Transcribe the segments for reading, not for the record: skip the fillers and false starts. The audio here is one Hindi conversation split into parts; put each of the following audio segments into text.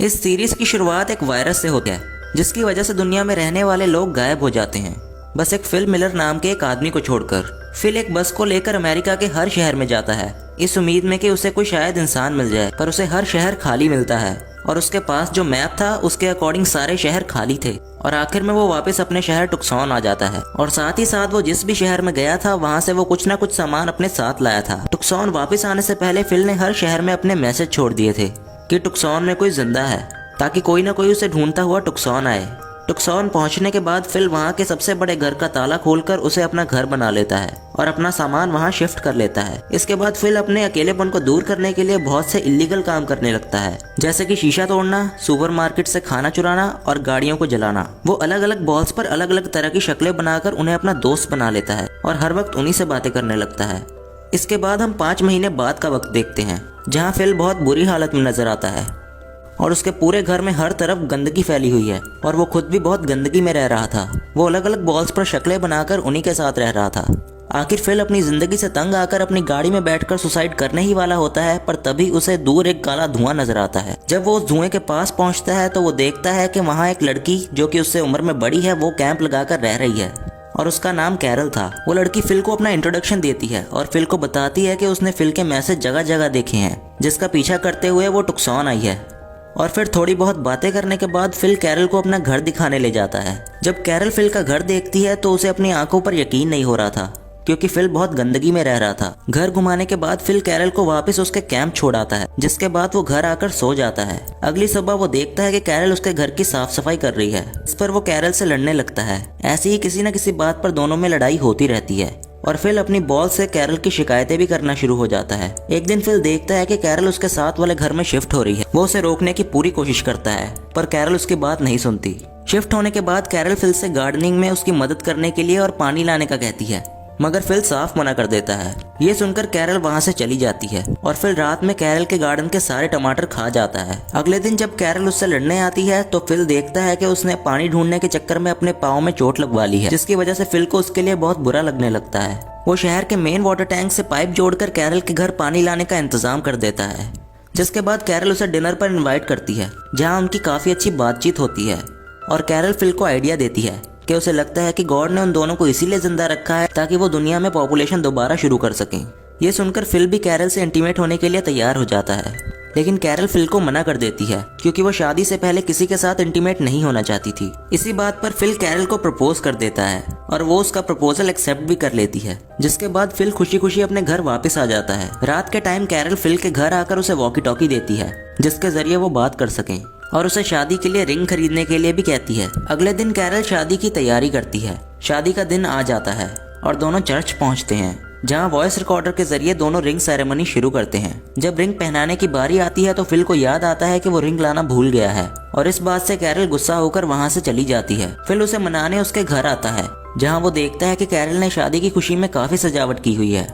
इस सीरीज की शुरुआत एक वायरस से होती है जिसकी वजह से दुनिया में रहने वाले लोग गायब हो जाते हैं, बस एक फिल मिलर नाम के एक आदमी को छोड़कर। फिल एक बस को लेकर अमेरिका के हर शहर में जाता है इस उम्मीद में कि उसे कोई शायद इंसान मिल जाए, पर उसे हर शहर खाली मिलता है और उसके पास जो मैप था उसके अकॉर्डिंग सारे शहर खाली थे। और आखिर में वो वापस अपने शहर टुक्सॉन आ जाता है और साथ ही साथ वो जिस भी शहर में गया था वहाँ से वो कुछ ना कुछ सामान अपने साथ लाया था। टुक्सॉन वापस आने से पहले फिल ने हर शहर में अपने मैसेज छोड़ दिए थे कि टुक्सॉन में कोई जिंदा है, ताकि कोई ना कोई उसे ढूंढता हुआ टुक्सॉन आए। टुक्सॉन पहुंचने के बाद फिल वहां के सबसे बड़े घर का ताला खोलकर उसे अपना घर बना लेता है और अपना सामान वहां शिफ्ट कर लेता है। इसके बाद फिल अपने अकेलेपन को दूर करने के लिए बहुत से इलीगल काम करने लगता है, जैसे कि शीशा तोड़ना, सुपरमार्केट से खाना चुराना और गाड़ियों को जलाना। वो अलग अलग बॉल्स पर अलग अलग तरह की शक्लें बनाकर उन्हें अपना दोस्त बना लेता है और हर वक्त उन्हीं से बातें करने लगता है। इसके बाद हम 5 महीने बाद का वक्त देखते हैं, जहाँ फिल बहुत बुरी हालत में नजर आता है और उसके पूरे घर में हर तरफ गंदगी फैली हुई है और वो खुद भी बहुत गंदगी में रह रहा था। वो अलग अलग बॉल्स पर शक्लें बनाकर उन्हीं के साथ रह रहा था। आखिर फिल अपनी जिंदगी से तंग आकर अपनी गाड़ी में बैठकर सुसाइड करने ही वाला होता है, पर तभी उसे दूर एक काला धुआं नजर आता है। जब वो उस धुएं के पास पहुंचता है तो वो देखता है कि वहाँ एक लड़की जो कि उससे उम्र में बड़ी है वो कैंप लगाकर रह रही है और उसका नाम कैरल था। वो लड़की फिल को अपना इंट्रोडक्शन देती है और फिल को बताती है कि उसने फिल के मैसेज जगह जगह देखे हैं, जिसका पीछा करते हुए वो टुक्सॉन आई है। और फिर थोड़ी बहुत बातें करने के बाद फिल कैरल को अपना घर दिखाने ले जाता है। जब कैरल फिल का घर देखती है तो उसे अपनी आंखों पर यकीन नहीं हो रहा था, क्योंकि फिल बहुत गंदगी में रह रहा था। घर घुमाने के बाद फिल कैरल को वापस उसके कैंप छोड़ आता है, जिसके बाद वो घर आकर सो जाता है। अगली सुबह वो देखता है कि कैरल उसके घर की साफ सफाई कर रही है। इस पर वो कैरल से लड़ने लगता है। ऐसे ही किसी न किसी बात पर दोनों में लड़ाई होती रहती है और फिल अपनी बॉल से कैरल की शिकायतें भी करना शुरू हो जाता है। एक दिन फिल देखता है कि कैरल उसके साथ वाले घर में शिफ्ट हो रही है। वो उसे रोकने की पूरी कोशिश करता है, पर कैरल उसकी बात नहीं सुनती। शिफ्ट होने के बाद कैरल फिल से गार्डनिंग में उसकी मदद करने के लिए और पानी लाने का कहती है, मगर फिल साफ मना कर देता है। ये सुनकर कैरल वहां से चली जाती है और फिल रात में कैरल के गार्डन के सारे टमाटर खा जाता है। अगले दिन जब कैरल उससे लड़ने आती है तो फिल देखता है कि उसने पानी ढूंढने के चक्कर में अपने पाँव में चोट लगवा ली है, जिसकी वजह से फिल को उसके लिए बहुत बुरा लगने लगता है। वो शहर के मेन वाटर टैंक से पाइप जोड़कर कैरल के घर पानी लाने का इंतजाम कर देता है, जिसके बाद कैरल उसे डिनर पर इन्वाइट करती है, जहाँ उनकी काफी अच्छी बातचीत होती है। और कैरल फिल को आइडिया देती है कि उसे लगता है कि गॉड ने उन दोनों को इसीलिए जिंदा रखा है ताकि वो दुनिया में पॉपुलेशन दोबारा शुरू कर सकें। ये सुनकर फिल भी कैरल से इंटीमेट होने के लिए तैयार हो जाता है, लेकिन कैरल फिल को मना कर देती है क्योंकि वो शादी से पहले किसी के साथ इंटीमेट नहीं होना चाहती थी। इसी बात पर फिल कैरल को प्रपोज कर देता है और वो उसका प्रपोजल एक्सेप्ट भी कर लेती है, जिसके बाद फिल खुशी खुशी अपने घर वापस आ जाता है। रात के टाइम कैरल फिल के घर आकर उसे वॉकी टॉकी देती है, जिसके जरिए वो बात कर सकें, और उसे शादी के लिए रिंग खरीदने के लिए भी कहती है। अगले दिन कैरल शादी की तैयारी करती है। शादी का दिन आ जाता है और दोनों चर्च पहुंचते हैं, जहां वॉइस रिकॉर्डर के जरिए दोनों रिंग सेरेमनी शुरू करते हैं। जब रिंग पहनाने की बारी आती है तो फिल को याद आता है कि वो रिंग लाना भूल गया है और इस बात से कैरल गुस्सा होकर वहां से चली जाती है। फिल उसे मनाने उसके घर आता है, जहाँ वो देखता है कि कैरल ने शादी की खुशी में काफी सजावट की हुई है,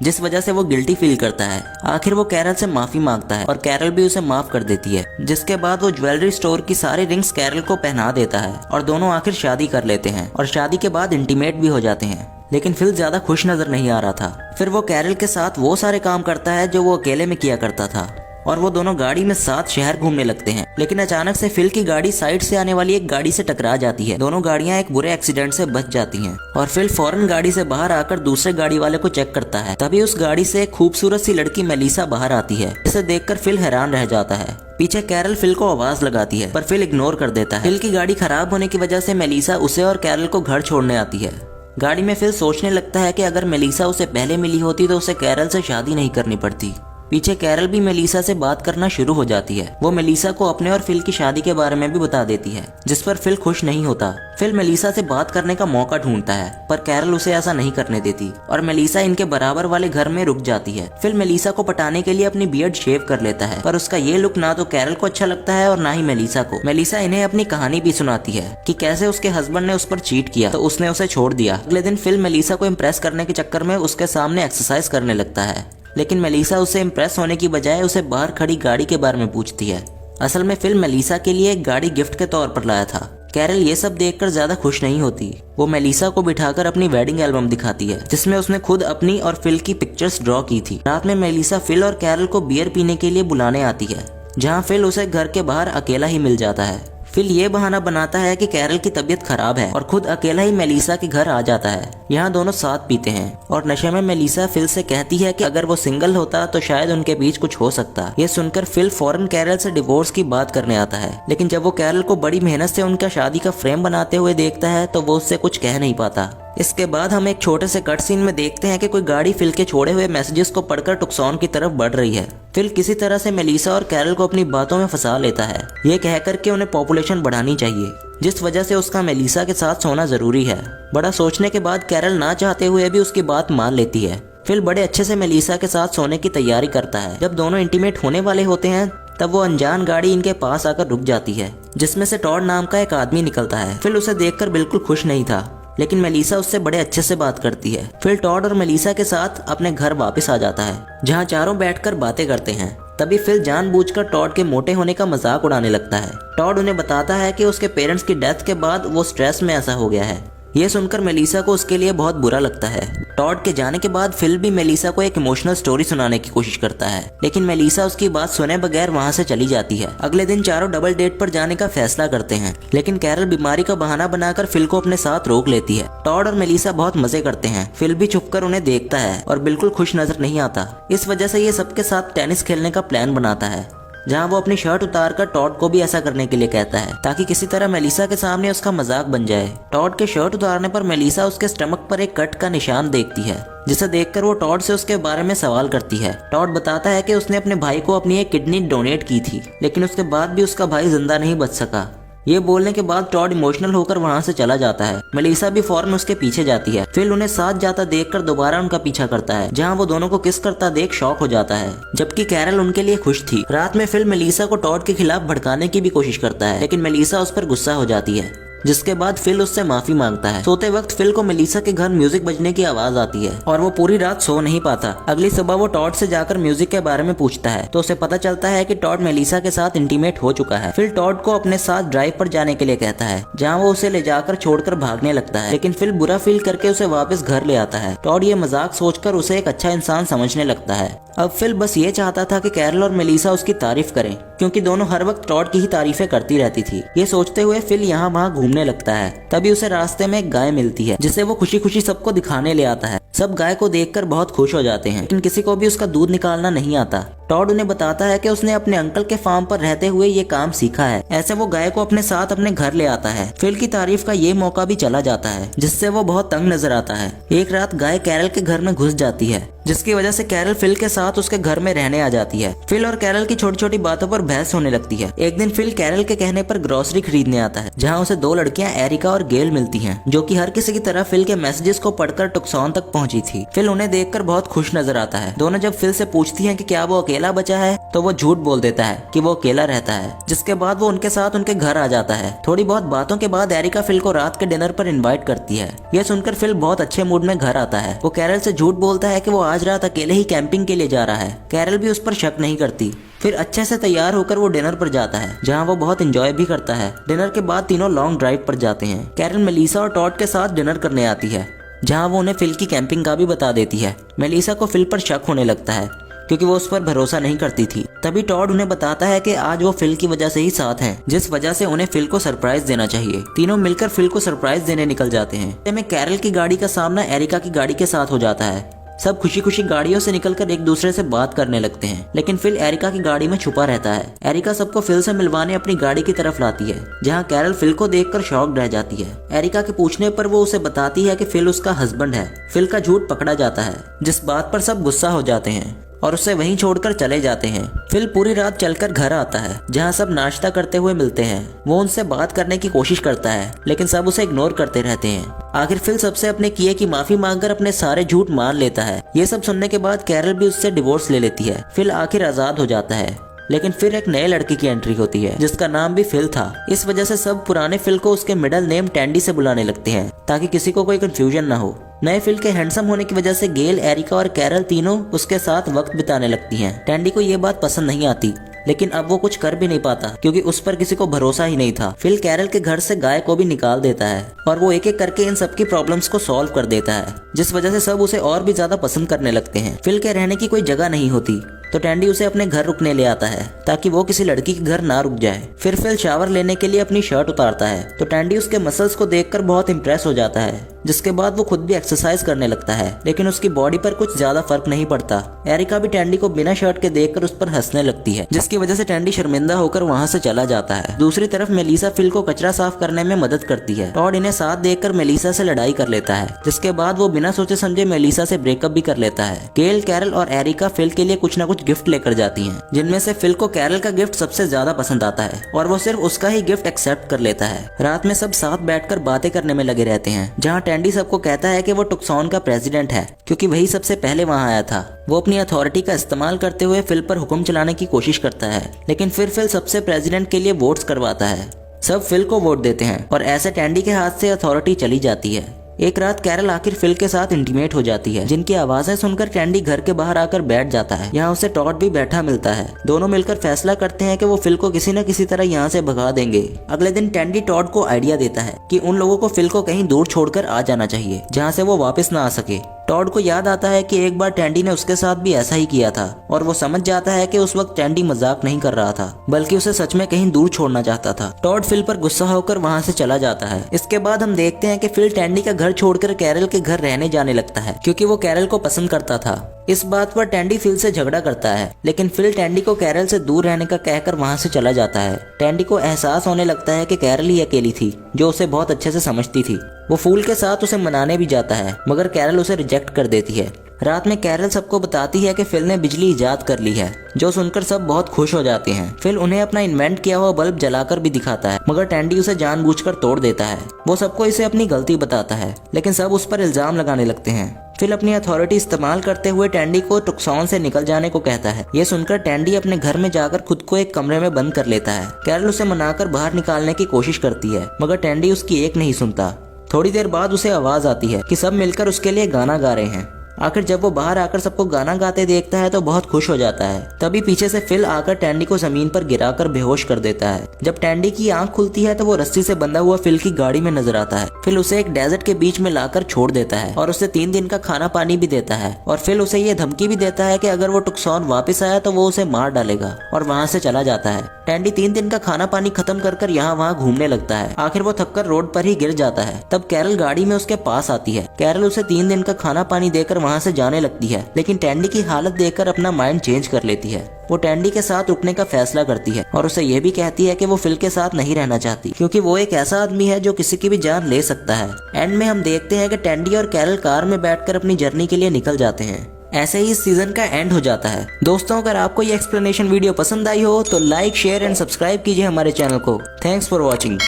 जिस वजह से वो गिल्टी फील करता है। आखिर वो कैरल से माफी मांगता है और कैरल भी उसे माफ कर देती है, जिसके बाद वो ज्वेलरी स्टोर की सारी रिंग्स कैरल को पहना देता है और दोनों आखिर शादी कर लेते हैं और शादी के बाद इंटीमेट भी हो जाते हैं। लेकिन फिल ज्यादा खुश नजर नहीं आ रहा था। फिर वो कैरल के साथ वो सारे काम करता है जो वो अकेले में किया करता था और वो दोनों गाड़ी में साथ शहर घूमने लगते हैं। लेकिन अचानक से फिल की गाड़ी साइड से आने वाली एक गाड़ी से टकरा जाती है। दोनों गाड़ियां एक बुरे एक्सीडेंट से बच जाती हैं और फिल फौरन गाड़ी से बाहर आकर दूसरे गाड़ी वाले को चेक करता है। तभी उस गाड़ी से एक खूबसूरत सी लड़की मेलिसा बाहर आती है, जिसे देखकर फिल हैरान रह जाता है। पीछे कैरल फिल को आवाज लगाती है, पर फिल इग्नोर कर देता है। फिल की गाड़ी खराब होने की वजह से मेलिसा उसे और कैरल को घर छोड़ने आती है। गाड़ी में फिल सोचने लगता है कि अगर मेलिसा उसे पहले मिली होती तो उसे कैरल से शादी नहीं करनी पड़ती। पीछे कैरल भी मेलिसा से बात करना शुरू हो जाती है। वो मेलिसा को अपने और फिल की शादी के बारे में भी बता देती है, जिस पर फिल खुश नहीं होता। फिल मेलिसा से बात करने का मौका ढूंढता है, पर कैरल उसे ऐसा नहीं करने देती और मेलिसा इनके बराबर वाले घर में रुक जाती है। फिल मेलिसा को पटाने के लिए अपनी बियर्ड शेव कर लेता है, पर उसका ये लुक ना तो कैरल को अच्छा लगता है और ना ही मेलिसा को। मेलिसा इन्हें अपनी कहानी भी सुनाती है कि कैसे उसके हस्बैंड ने उस पर चीट किया तो उसने उसे छोड़ दिया। अगले दिन फिल मेलिसा को इम्प्रेस करने के चक्कर में उसके सामने एक्सरसाइज करने लगता है, लेकिन मेलिसा उसे इम्प्रेस होने की बजाय उसे बाहर खड़ी गाड़ी के बारे में पूछती है। असल में फिल मेलिसा के लिए एक गाड़ी गिफ्ट के तौर पर लाया था। कैरल ये सब देखकर ज्यादा खुश नहीं होती। वो मेलिसा को बिठाकर अपनी वेडिंग एल्बम दिखाती है, जिसमें उसने खुद अपनी और फिल की पिक्चर्स ड्रॉ की थी। रात में मेलिसा फिल और कैरल को बियर पीने के लिए बुलाने आती है, जहाँ फिल उसे घर के बाहर अकेला ही मिल जाता है। फिल ये बहाना बनाता है कि कैरल की तबीयत खराब है और खुद अकेला ही मेलिसा के घर आ जाता है। यहाँ दोनों साथ पीते हैं और नशे में मेलिसा फिल से कहती है कि अगर वो सिंगल होता तो शायद उनके बीच कुछ हो सकता। ये सुनकर फिल फौरन कैरल से डिवोर्स की बात करने आता है, लेकिन जब वो कैरल को बड़ी मेहनत से उनका शादी का फ्रेम बनाते हुए देखता है तो वो उससे कुछ कह नहीं पाता। इसके बाद हम एक छोटे से कट सीन में देखते हैं कि कोई गाड़ी फिल के छोड़े हुए मैसेजेस को पढ़कर टुक्सॉन की तरफ बढ़ रही है। फिल किसी तरह से मेलिसा और कैरल को अपनी बातों में फंसा लेता है, ये कहकर के उन्हें पॉपुलेशन बढ़ानी चाहिए, जिस वजह से उसका मेलिसा के साथ सोना जरूरी है। बड़ा सोचने के बाद कैरल ना चाहते हुए भी उसकी बात मान लेती है। फिल बड़े अच्छे से मेलिसा के साथ सोने की तैयारी करता है। जब दोनों इंटीमेट होने वाले होते हैं तब वो अनजान गाड़ी इनके पास आकर रुक जाती है, जिसमें से टॉड नाम का एक आदमी निकलता है। फिल उसे देखकर बिल्कुल खुश नहीं था, लेकिन मेलिसा उससे बड़े अच्छे से बात करती है। फिल टॉड और मेलिसा के साथ अपने घर वापस आ जाता है, जहाँ चारों बैठकर बातें करते हैं। तभी फिल जानबूझकर टॉड के मोटे होने का मजाक उड़ाने लगता है। टॉड उन्हें बताता है कि उसके पेरेंट्स की डेथ के बाद वो स्ट्रेस में ऐसा हो गया है। ये सुनकर मेलिसा को उसके लिए बहुत बुरा लगता है। टॉड के जाने के बाद फिल भी मेलिसा को एक इमोशनल स्टोरी सुनाने की कोशिश करता है, लेकिन मेलिसा उसकी बात सुने बगैर वहाँ से चली जाती है। अगले दिन चारों डबल डेट पर जाने का फैसला करते हैं, लेकिन कैरल बीमारी का बहाना बनाकर फिल को अपने साथ रोक लेती है। टॉड और मेलिसा बहुत मजे करते हैं। फिल भी छुपकर उन्हें देखता है और बिल्कुल खुश नजर नहीं आता। इस वजह से ये सबके साथ टेनिस खेलने का प्लान बनाता है, जहाँ वो अपनी शर्ट उतारकर टॉड को भी ऐसा करने के लिए कहता है, ताकि किसी तरह मेलिसा के सामने उसका मजाक बन जाए। टॉड के शर्ट उतारने पर मेलिसा उसके स्टमक पर एक कट का निशान देखती है, जिसे देखकर वो टॉड से उसके बारे में सवाल करती है। टॉड बताता है कि उसने अपने भाई को अपनी एक किडनी डोनेट की थी, लेकिन उसके बाद भी उसका भाई जिंदा नहीं बच सका। ये बोलने के बाद टॉड इमोशनल होकर वहाँ से चला जाता है। मेलिसा भी फौरन उसके पीछे जाती है। फिल उन्हें साथ जाता देखकर दोबारा उनका पीछा करता है, जहाँ वो दोनों को किस करता देख शॉक हो जाता है, जबकि कैरल उनके लिए खुश थी। रात में फिल मेलिसा को टॉड के खिलाफ भड़काने की भी कोशिश करता है, लेकिन मेलिसा उस पर गुस्सा हो जाती है, जिसके बाद फिल उससे माफी मांगता है। सोते वक्त फिल को मेलिसा के घर म्यूजिक बजने की आवाज आती है और वो पूरी रात सो नहीं पाता। अगली सुबह वो टॉड से जाकर म्यूजिक के बारे में पूछता है, तो उसे पता चलता है कि टॉड मेलिसा के साथ इंटीमेट हो चुका है। फिल टॉड को अपने साथ ड्राइव पर जाने के लिए कहता है, जहाँ वो उसे ले जाकर छोड़कर भागने लगता है, लेकिन फिल बुरा फील करके उसे वापस घर ले आता है। टॉड ये मजाक सोचकर उसे एक अच्छा इंसान समझने लगता है। अब फिल बस ये चाहता था कि कैरल और मेलिसा उसकी तारीफ करें, क्योंकि दोनों हर वक्त टॉड की ही तारीफें करती रहती थी। ये सोचते हुए फिल यहाँ वहाँ घूमने लगता है। तभी उसे रास्ते में एक गाय मिलती है, जिसे वो खुशी खुशी सबको दिखाने ले आता है। सब गाय को देखकर बहुत खुश हो जाते हैं, लेकिन किसी को भी उसका दूध निकालना नहीं आता। टॉड उन्हें बताता है कि उसने अपने अंकल के फार्म पर रहते हुए ये काम सीखा है। ऐसे वो गाय को अपने साथ अपने घर ले आता है। फिल की तारीफ का ये मौका भी चला जाता है, जिससे वो बहुत तंग नजर आता है। एक रात गाय कैरल के घर में घुस जाती है, जिसकी वजह से कैरल फिल के साथ उसके घर में रहने आ जाती है। फिल और कैरल की छोटी छोटी बातों पर बहस होने लगती है। एक दिन फिल कैरल के कहने पर ग्रोसरी खरीदने आता है, जहाँ उसे दो लड़कियां एरिका और गेल मिलती हैं, जो कि हर किसी की तरह फिल के मैसेजेस को पढ़कर टुक्सॉन तक पहुंची थी। फिल उन्हें देखकर बहुत खुश नजर आता है। दोनों जब फिल से पूछती हैं कि क्या वो अकेला बचा है, तो वो झूठ बोल देता है कि वो अकेला रहता है, जिसके बाद वो उनके साथ उनके घर आ जाता है। थोड़ी बहुत बातों के बाद एरिका फिल को रात के डिनर पर इनवाइट करती है। यह सुनकर फिल बहुत अच्छे मूड में घर आता है। वो कैरल से झूठ बोलता है कि वो आज रात अकेले ही कैंपिंग के लिए जा रहा है। कैरल भी उस पर शक नहीं करती। फिर अच्छे से तैयार होकर वो डिनर पर जाता है, जहाँ वो बहुत एंजॉय भी करता है। डिनर के बाद तीनों लॉन्ग ड्राइव पर जाते हैं। कैरल मेलिसा और टॉड के साथ डिनर करने आती है, जहाँ वो उन्हें फिल की कैंपिंग का भी बता देती है। मेलिसा को फिल पर शक होने लगता है, क्योंकि वो उस पर भरोसा नहीं करती थी। तभी टॉड उन्हें बताता है कि आज वो फिल की वजह से ही साथ हैं, जिस वजह से उन्हें फिल को सरप्राइज देना चाहिए। तीनों मिलकर फिल को सरप्राइज देने निकल जाते हैं। में कैरल की गाड़ी का सामना एरिका की गाड़ी के साथ हो जाता है। सब खुशी खुशी गाड़ियों से निकलकर एक दूसरे से बात करने लगते हैं, लेकिन फिल एरिका की गाड़ी में छुपा रहता है। एरिका सबको फिल से मिलवाने अपनी गाड़ी की तरफ लाती है, जहां कैरल फिल को देखकर शॉक्ड रह जाती है। एरिका के पूछने पर वो उसे बताती है कि फिल उसका हस्बैंड है। फिल का झूठ पकड़ा जाता है, जिस बात पर सब गुस्सा हो जाते हैं और उसे वहीं छोड़कर चले जाते हैं। फिल पूरी रात चलकर घर आता है, जहां सब नाश्ता करते हुए मिलते हैं। वो उनसे बात करने की कोशिश करता है, लेकिन सब उसे इग्नोर करते रहते हैं। आखिर फिल सबसे अपने किए की माफी मांगकर अपने सारे झूठ मान लेता है। ये सब सुनने के बाद कैरल भी उससे डिवोर्स ले लेती है। फिल आखिर आजाद हो जाता है, लेकिन फिर एक नए लड़के की एंट्री होती है, जिसका नाम भी फिल था। इस वजह से सब पुराने फिल को उसके मिडिल नेम टैंडी से बुलाने लगते हैं, ताकि किसी को कोई कंफ्यूजन ना हो। नए फिल के हैंडसम होने की वजह से गेल, एरिका और कैरल तीनों उसके साथ वक्त बिताने लगती हैं। टैंडी को ये बात पसंद नहीं आती, लेकिन अब वो कुछ कर भी नहीं पाता, क्योंकि उस पर किसी को भरोसा ही नहीं था। फिल कैरल के घर से गाय को भी निकाल देता है और वो एक एक करके इन सबकी प्रॉब्लम्स को सॉल्व कर देता है, जिस वजह से सब उसे और भी ज्यादा पसंद करने लगते हैं। फिल के रहने की कोई जगह नहीं होती, तो टैंडी उसे अपने घर रुकने ले आता है ताकि वो किसी लड़की के घर ना रुक जाए। फिर फिल शावर लेने के लिए अपनी शर्ट उतारता है तो टैंडी उसके मसल्स को देखकर बहुत इंप्रेस हो जाता है, जिसके बाद वो खुद भी एक्सरसाइज करने लगता है, लेकिन उसकी बॉडी पर कुछ ज्यादा फर्क नहीं पड़ता। एरिका भी टैंडी को बिना शर्ट के देखकर उस पर हंसने लगती है, जिसकी वजह से टैंडी शर्मिंदा होकर वहां से चला जाता है। दूसरी तरफ मेलिसा फिल को कचरा साफ करने में मदद करती है। टॉड इन्हें साथ देखकर मेलिसा से लड़ाई कर लेता है, जिसके बाद वो बिना सोचे समझे मेलिसा से ब्रेकअप भी कर लेता है। गेल, कैरल और एरिका फिल के लिए कुछ न कुछ गिफ्ट लेकर जाती हैं, जिनमें से फिल को कैरल का गिफ्ट सबसे ज्यादा पसंद आता है और वो सिर्फ उसका ही गिफ्ट एक्सेप्ट कर लेता है। रात में सब साथ बैठकर बातें करने में लगे रहते हैं, जहाँ टैंडी सबको कहता है कि वो टुक्सॉन का प्रेसिडेंट है क्योंकि वही सबसे पहले वहां आया था। वो अपनी अथॉरिटी का इस्तेमाल करते हुए फिल पर हुक्म चलाने की कोशिश करता है, लेकिन फिर फिल सबसे प्रेसिडेंट के लिए वोट्स करवाता है। सब फिल को वोट देते हैं और ऐसे टैंडी के हाथ से अथॉरिटी चली जाती है। एक रात कैरल आखिर फिल के साथ इंटीमेट हो जाती है, जिनकी आवाजें सुनकर टैंडी घर के बाहर आकर बैठ जाता है। यहाँ उसे टॉड भी बैठा मिलता है। दोनों मिलकर फैसला करते हैं कि वो फिल को किसी न किसी तरह यहाँ से भगा देंगे। अगले दिन टैंडी टॉड को आइडिया देता है कि उन लोगों को फिल को कहीं दूर छोड़कर आ जाना चाहिए, जहाँ से वो वापस न आ सके। टॉड को याद आता है कि एक बार टैंडी ने उसके साथ भी ऐसा ही किया था और वो समझ जाता है कि उस वक्त टैंडी मजाक नहीं कर रहा था, बल्कि उसे सच में कहीं दूर छोड़ना चाहता था। टॉड फिल पर गुस्सा होकर वहां से चला जाता है। इसके बाद हम देखते हैं कि फिल टैंडी का घर छोड़कर कैरल के घर रहने जाने लगता है, क्योंकि वो कैरल को पसंद करता था। इस बात पर टैंडी फिल से झगड़ा करता है, लेकिन फिल टैंडी को कैरल से दूर रहने का कहकर वहां से चला जाता है। टैंडी को एहसास होने लगता है कि कैरल ही अकेली थी जो उसे बहुत अच्छे से समझती थी। वो फूल के साथ उसे मनाने भी जाता है, मगर कैरल उसे रिजेक्ट कर देती है। रात में कैरल सबको बताती है कि फिल ने बिजली इजाद कर ली है, जो सुनकर सब बहुत खुश हो जाते हैं। फिल उन्हें अपना इन्वेंट किया हुआ बल्ब जलाकर भी दिखाता है, मगर टैंडी उसे जानबूझकर तोड़ देता है। वो सबको इसे अपनी गलती बताता है, लेकिन सब उस पर इल्जाम लगाने लगते हैं। फिल अपनी अथॉरिटी इस्तेमाल करते हुए टैंडी को टुक्सॉन से निकल जाने को कहता है। ये सुनकर टैंडी अपने घर में जाकर खुद को एक कमरे में बंद कर लेता है। कैरल उसे मनाकर बाहर निकालने की कोशिश करती है, मगर टैंडी उसकी एक नहीं सुनता। थोड़ी देर बाद उसे आवाज आती है कि सब मिलकर उसके लिए गाना गा रहे हैं। आखिर जब वो बाहर आकर सबको गाना गाते देखता है तो बहुत खुश हो जाता है। तभी पीछे से फिल आकर टैंडी को जमीन पर गिराकर बेहोश कर देता है। जब टैंडी की आंख खुलती है तो वो रस्सी से बंधा हुआ फिल की गाड़ी में नजर आता है। फिल उसे एक डेजर्ट के बीच में लाकर छोड़ देता है और उसे 3 दिन का खाना पानी भी देता है, और फिल उसे ये धमकी भी देता है कि अगर वो टुक्सॉन वापस आया तो वो उसे मार डालेगा, और वहाँ से चला जाता है। टैंडी 3 दिन का खाना पानी खत्म कर यहाँ वहाँ घूमने लगता है। आखिर वो थककर रोड पर ही गिर जाता है। तब कैरल गाड़ी में उसके पास आती है। कैरल उसे 3 दिन का खाना पानी देकर वहाँ से जाने लगती है, लेकिन टैंडी की हालत देखकर अपना माइंड चेंज कर लेती है। वो टैंडी के साथ रुकने का फैसला करती है और उसे ये भी कहती है कि वो फिल के साथ नहीं रहना चाहती, क्योंकि वो एक ऐसा आदमी है जो किसी की भी जान ले सकता है। एंड में हम देखते हैं कि टैंडी और कैरल कार में बैठकर अपनी जर्नी के लिए निकल जाते हैं। ऐसे ही इस सीजन का एंड हो जाता है। दोस्तों, अगर आपको ये एक्सप्लेनेशन वीडियो पसंद आई हो तो लाइक, शेयर एंड सब्सक्राइब कीजिए हमारे चैनल को। Thanks for watching.